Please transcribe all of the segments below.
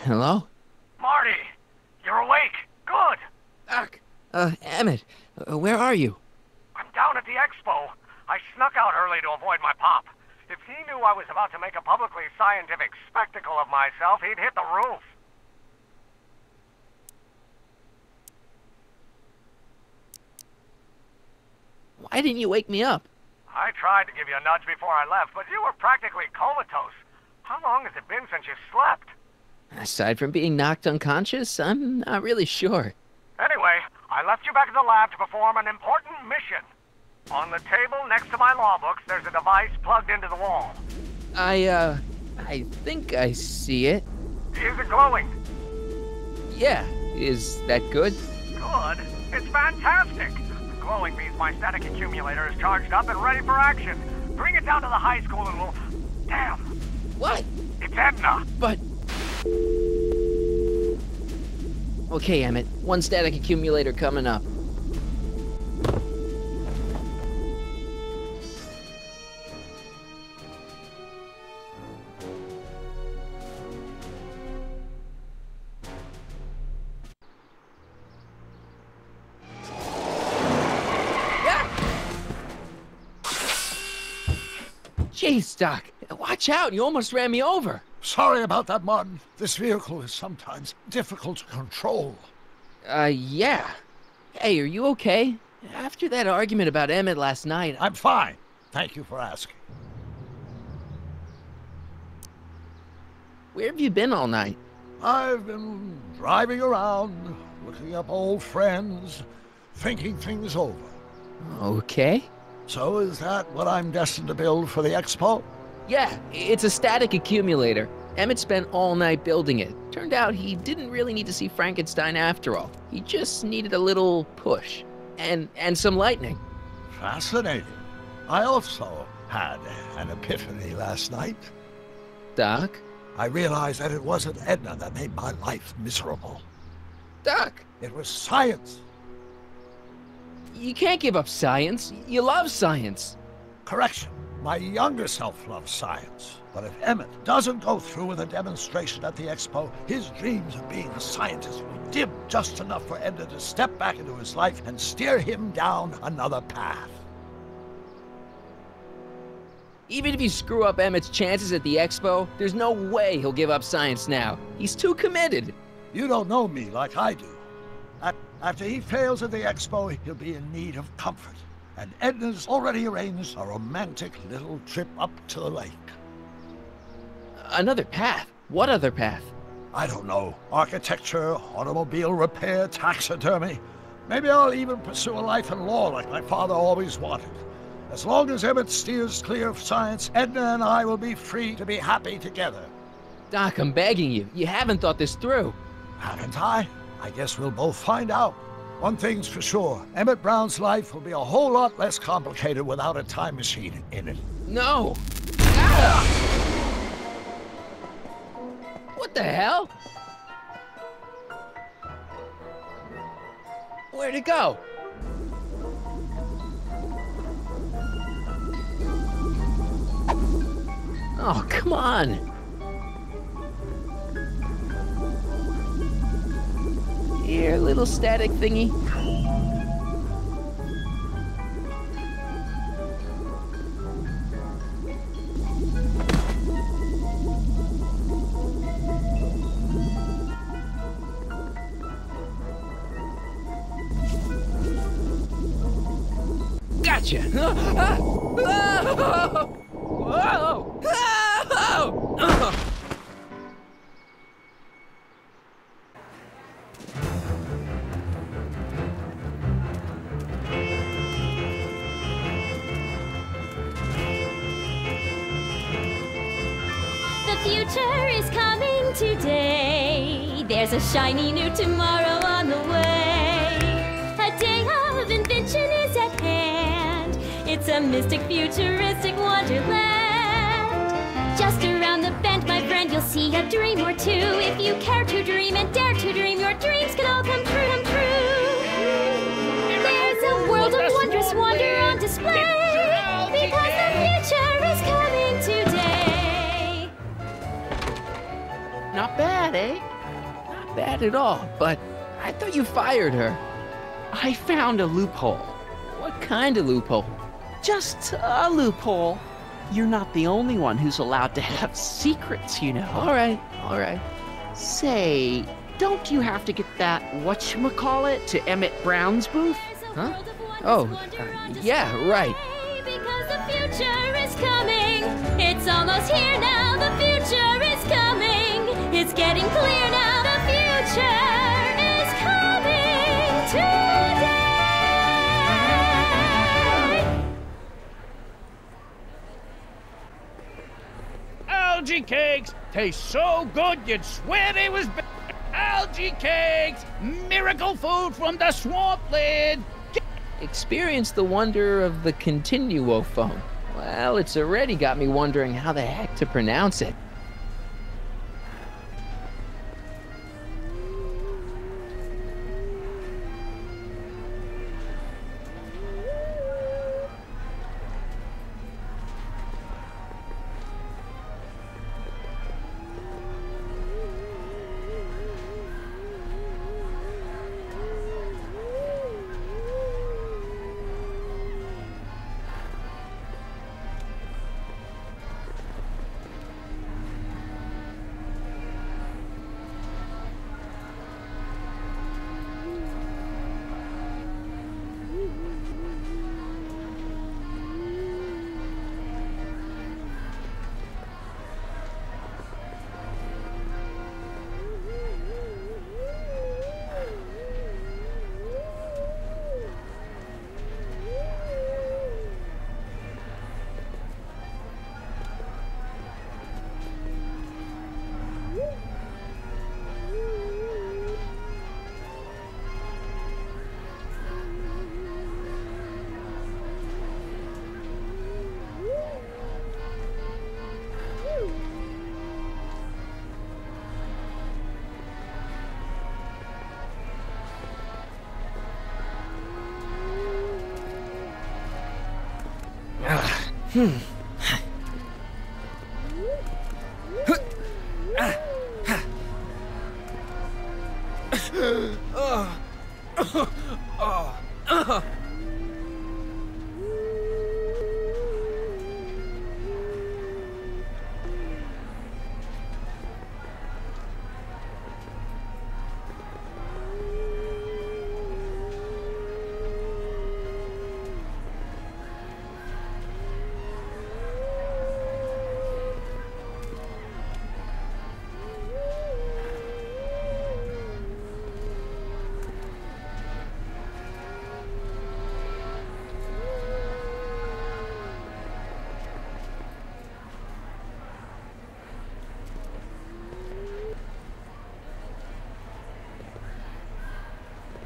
Hello? Marty, you're awake. Good. Doc. Emmett, where are you? I'm down at the Expo. I snuck out early to avoid my pop. If he knew I was about to make a publicly scientific spectacle of myself, he'd hit the roof. Why didn't you wake me up? I tried to give you a nudge before I left, but you were practically comatose. How long has it been since you slept? Aside from being knocked unconscious, I'm not really sure. Anyway, I left you back at the lab to perform an important mission. On the table next to my law books, there's a device plugged into the wall. I think I see it. Is it glowing? Yeah, is that good? Good? It's fantastic! Glowing means my static accumulator is charged up and ready for action. Bring it down to the high school and we'll... Damn! What? It's Edna! But... Okay, Emmett. One static accumulator coming up. Jeez, Doc. Watch out. You almost ran me over. Sorry about that, Martin. This vehicle is sometimes difficult to control. Yeah. Hey, are you okay? After that argument about Emmett last night... I'm fine. Thank you for asking. Where have you been all night? I've been driving around, looking up old friends, thinking things over. Okay. So is that what I'm destined to build for the Expo? Yeah, it's a static accumulator. Emmett spent all night building it. Turned out he didn't really need to see Frankenstein after all. He just needed a little push. And some lightning. Fascinating. I also had an epiphany last night. Doc? I realized that it wasn't Edna that made my life miserable. Doc! It was science. You can't give up science. You love science. Correction. My younger self loves science. But if Emmett doesn't go through with a demonstration at the Expo, his dreams of being a scientist will dim just enough for Edna to step back into his life and steer him down another path. Even if you screw up Emmett's chances at the Expo, there's no way he'll give up science now. He's too committed. You don't know me like I do. After he fails at the Expo, he'll be in need of comfort. And Edna's already arranged a romantic little trip up to the lake. Another path? What other path? I don't know. Architecture, automobile repair, taxidermy. Maybe I'll even pursue a life in law like my father always wanted. As long as Emmett steers clear of science, Edna and I will be free to be happy together. Doc, I'm begging you. You haven't thought this through. Haven't I? I guess we'll both find out. One thing's for sure. Emmett Brown's life will be a whole lot less complicated without a time machine in it. No! Ah! What the hell? Where'd it go? Oh, come on. Here, little static thingy. Gotcha! Whoa! The future is coming today. There's a shiny new tomorrow on the way. A day of invention is at hand. It's a mystic, futuristic wonderland. Just around the bend, my friend, you'll see a dream or two. If you care to dream and dare to dream, your dreams can all come true, come true. There's a world of wondrous wonder on display. Because the future is coming Not bad, eh? Not bad at all, but I thought you fired her. I found a loophole. What kind of loophole? Just a loophole. You're not the only one who's allowed to have secrets, you know. All right. Say, don't you have to get that whatchamacallit to Emmett Brown's booth? Huh? Oh, yeah, right. Because the future is coming. It's almost here now. The future is coming. It's getting clear now. The future is coming today. Algae cakes taste so good you'd swear they was algae cakes, miracle food from the swamp lid. Experience the wonder of the continuo phone. Well, it's already got me wondering how the heck to pronounce it.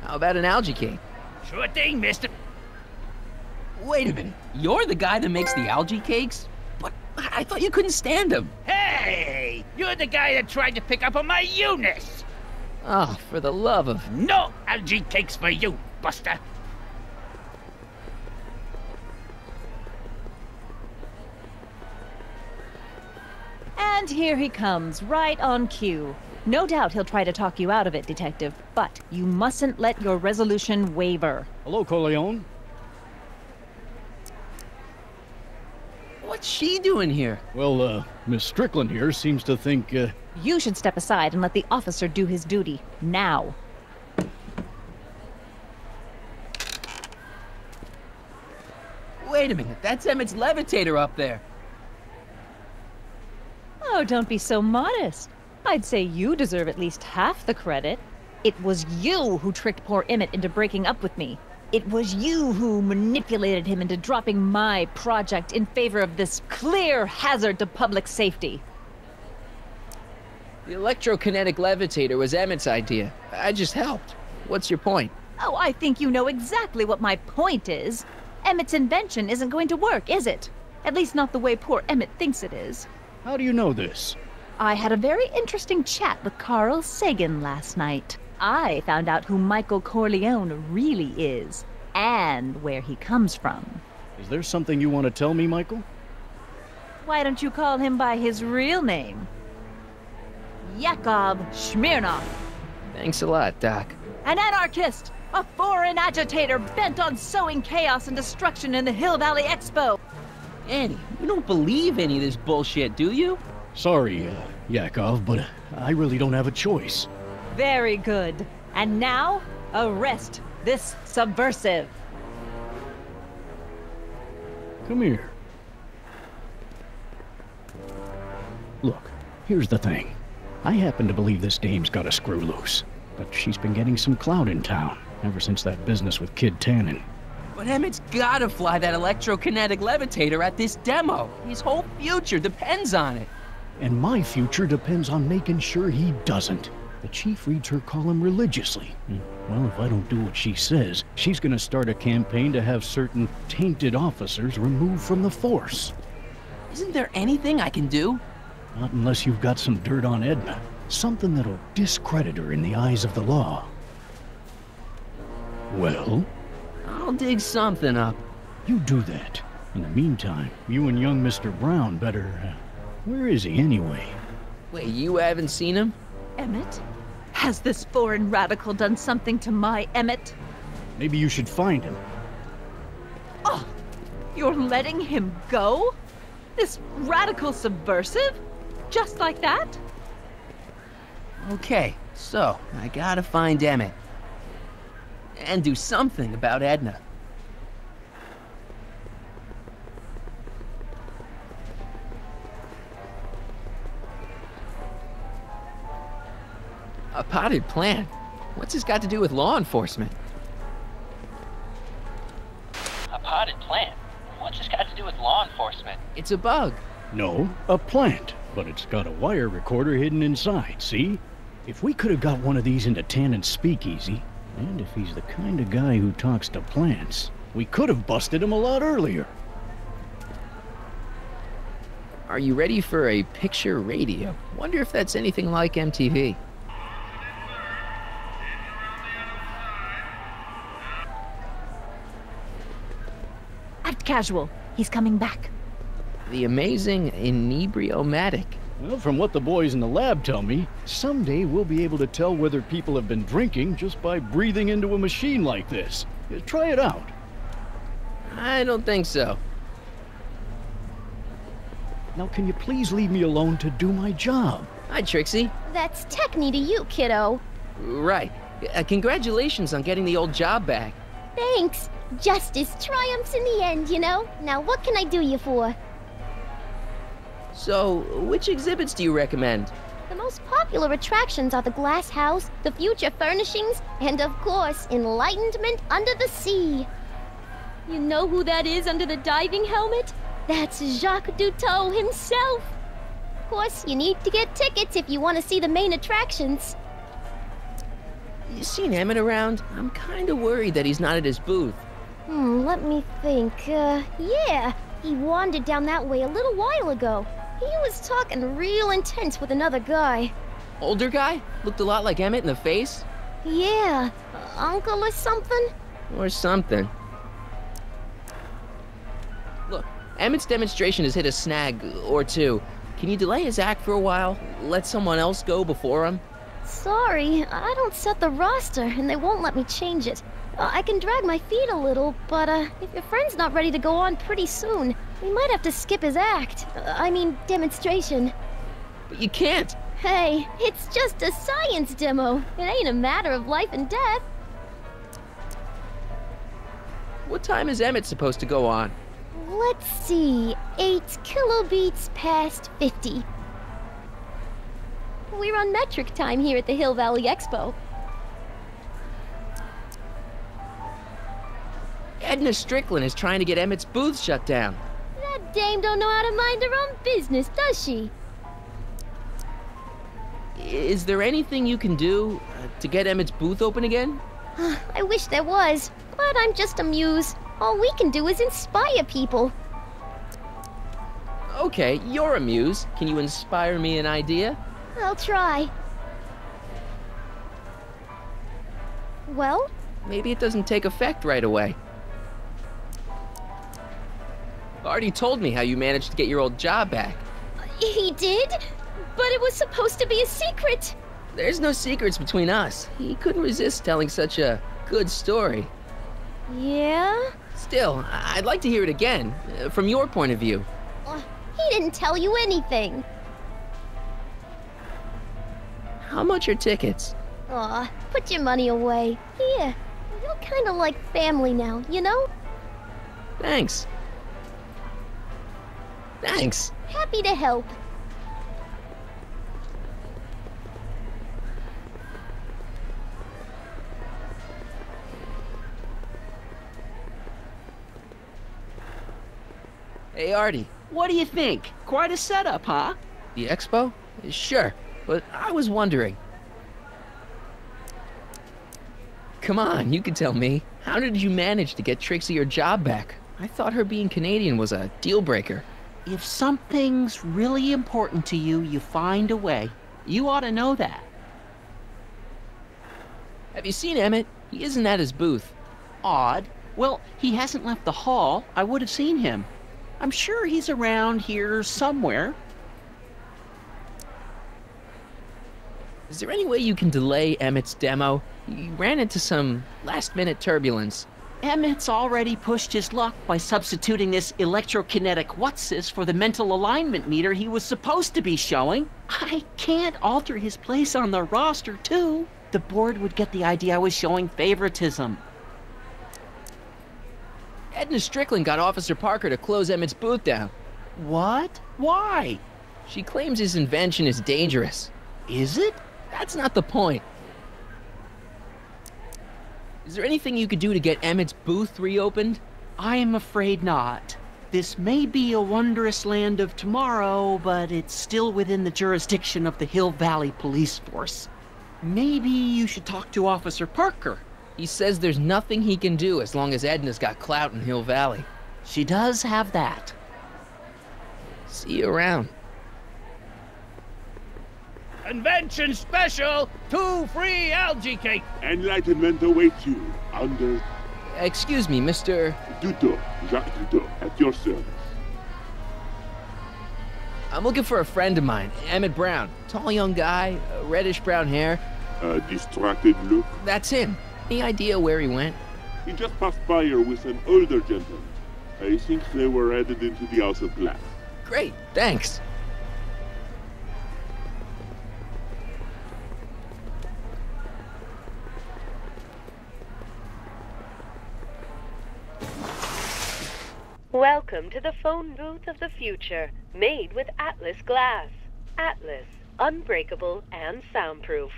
How about an algae cake? Sure thing, mister. Wait a minute. You're the guy that makes the algae cakes? But I thought you couldn't stand them. Hey! You're the guy that tried to pick up on my Eunice! Oh, for the love of... No algae cakes for you, Buster! And here he comes, right on cue. No doubt he'll try to talk you out of it, Detective, but you mustn't let your resolution waver. Hello, Corleone. What's she doing here? Well, Miss Strickland here seems to think, You should step aside and let the officer do his duty, now. Wait a minute, that's Emmett's levitator up there. Oh, don't be so modest. I'd say you deserve at least half the credit. It was you who tricked poor Emmett into breaking up with me. It was you who manipulated him into dropping my project in favor of this clear hazard to public safety. The electrokinetic levitator was Emmett's idea. I just helped. What's your point? Oh, I think you know exactly what my point is. Emmett's invention isn't going to work, is it? At least not the way poor Emmett thinks it is. how do you know this? I had a very interesting chat with Carl Sagan last night. I found out who Michael Corleone really is, and where he comes from. Is there something you want to tell me, Michael? Why don't you call him by his real name? Yakov Smirnov. Thanks a lot, Doc. An anarchist! A foreign agitator bent on sowing chaos and destruction in the Hill Valley Expo! Annie, you don't believe any of this bullshit, do you? Sorry, Yakov, but I really don't have a choice. Very good. And now, arrest this subversive. Come here. Look, here's the thing. I happen to believe this dame's got a screw loose, but she's been getting some clout in town ever since that business with Kid Tannen. But Emmett's gotta fly that electrokinetic levitator at this demo. His whole future depends on it. And my future depends on making sure he doesn't. The chief reads her column religiously. Well, if I don't do what she says, she's gonna start a campaign to have certain tainted officers removed from the force. Isn't there anything I can do? Not unless you've got some dirt on Edna. Something that'll discredit her in the eyes of the law. Well? I'll dig something up. You do that. In the meantime, you and young Mr. Brown better... where is he anyway? Wait, you haven't seen him? Emmett? Has this foreign radical done something to my Emmett? Maybe you should find him. Oh, you're letting him go? This radical subversive? Just like that? Okay, so I gotta find Emmett. And do something about Edna. A potted plant? What's this got to do with law enforcement? A potted plant? What's this got to do with law enforcement? It's a bug. No, a plant. But it's got a wire recorder hidden inside, see? If we could have got one of these into Tannen's speakeasy, and if he's the kind of guy who talks to plants, we could have busted him a lot earlier. Are you ready for a picture radio? Wonder if that's anything like MTV. Act casual. He's coming back. The amazing inebriomatic. Well, from what the boys in the lab tell me, someday we'll be able to tell whether people have been drinking just by breathing into a machine like this. Try it out. I don't think so. Now, can you please leave me alone to do my job? Hi, Trixie. That's techni to you, kiddo. Right. Congratulations on getting the old job back. Thanks. Justice triumphs in the end, you know? Now what can I do you for? So, which exhibits do you recommend? The most popular attractions are the Glass House, the Future Furnishings, and of course, Enlightenment Under the Sea. You know who that is under the diving helmet? That's Jacques Duteau himself. Of course, you need to get tickets if you want to see the main attractions. You seen Emmett around? I'm kind of worried that he's not at his booth. Let me think. Yeah, he wandered down that way a little while ago. He was talking real intense with another guy. Older guy? Looked a lot like Emmett in the face? Yeah, uncle or something? Or something. Look, Emmett's demonstration has hit a snag or two. Can you delay his act for a while? Let someone else go before him? Sorry, I don't set the roster, and they won't let me change it. I can drag my feet a little, but if your friend's not ready to go on pretty soon, we might have to skip his act. I mean, demonstration. But you can't. Hey, it's just a science demo. It ain't a matter of life and death. What time is Emmett supposed to go on? Let's see, 8 kilobeats past 50. We're on metric time here at the Hill Valley Expo. Edna Strickland is trying to get Emmett's booth shut down. That dame don't know how to mind her own business, does she? Is there anything you can do to get Emmett's booth open again? I wish there was, but I'm just a muse. All we can do is inspire people. Okay, you're a muse. Can you inspire me an idea? I'll try. Well? Maybe it doesn't take effect right away. Artie told me how you managed to get your old job back. He did? But it was supposed to be a secret! There's no secrets between us. He couldn't resist telling such a good story. Yeah? Still, I'd like to hear it again, from your point of view. He didn't tell you anything. How much are tickets? Aw, put your money away. Here, you're kinda like family now, you know? Thanks. Thanks. Happy to help. Hey, Artie. What do you think? Quite a setup, huh? The Expo? Sure, but I was wondering. Come on, you can tell me. How did you manage to get Trixie her job back? I thought her being Canadian was a deal breaker. If something's really important to you, you find a way. You ought to know that. Have you seen Emmett? He isn't at his booth. Odd. Well, he hasn't left the hall. I would have seen him. I'm sure he's around here somewhere. Is there any way you can delay Emmett's demo? He ran into some last-minute turbulence. Emmett's already pushed his luck by substituting this electrokinetic what's-this for the mental alignment meter he was supposed to be showing. I can't alter his place on the roster, too. The board would get the idea I was showing favoritism. Edna Strickland got Officer Parker to close Emmett's booth down. What? Why? She claims his invention is dangerous. Is it? That's not the point. Is there anything you could do to get Emmett's booth reopened? I am afraid not. This may be a wondrous land of tomorrow, but it's still within the jurisdiction of the Hill Valley Police Force. Maybe you should talk to Officer Parker. He says there's nothing he can do as long as Edna's got clout in Hill Valley. She does have that. See you around. Convention special! 2 free algae cake! Enlightenment awaits you under... Excuse me, Mr... Duto, Jacques Duto, at your service. I'm looking for a friend of mine, Emmett Brown. Tall young guy, reddish-brown hair. A distracted look. That's him. Any idea where he went? He just passed by here with an older gentleman. I think they were headed into the House of Glass. Great, thanks. Welcome to the phone booth of the future, made with Atlas glass. Atlas, unbreakable and soundproof.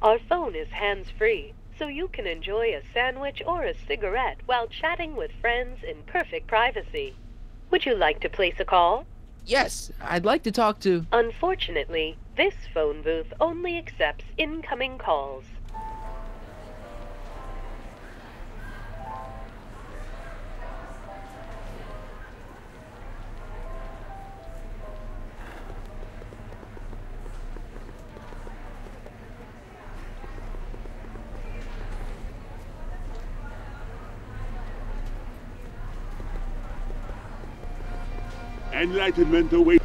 Our phone is hands-free, so you can enjoy a sandwich or a cigarette while chatting with friends in perfect privacy. Would you like to place a call? Yes, I'd like to talk to... Unfortunately, this phone booth only accepts incoming calls. Enlightenment awaits.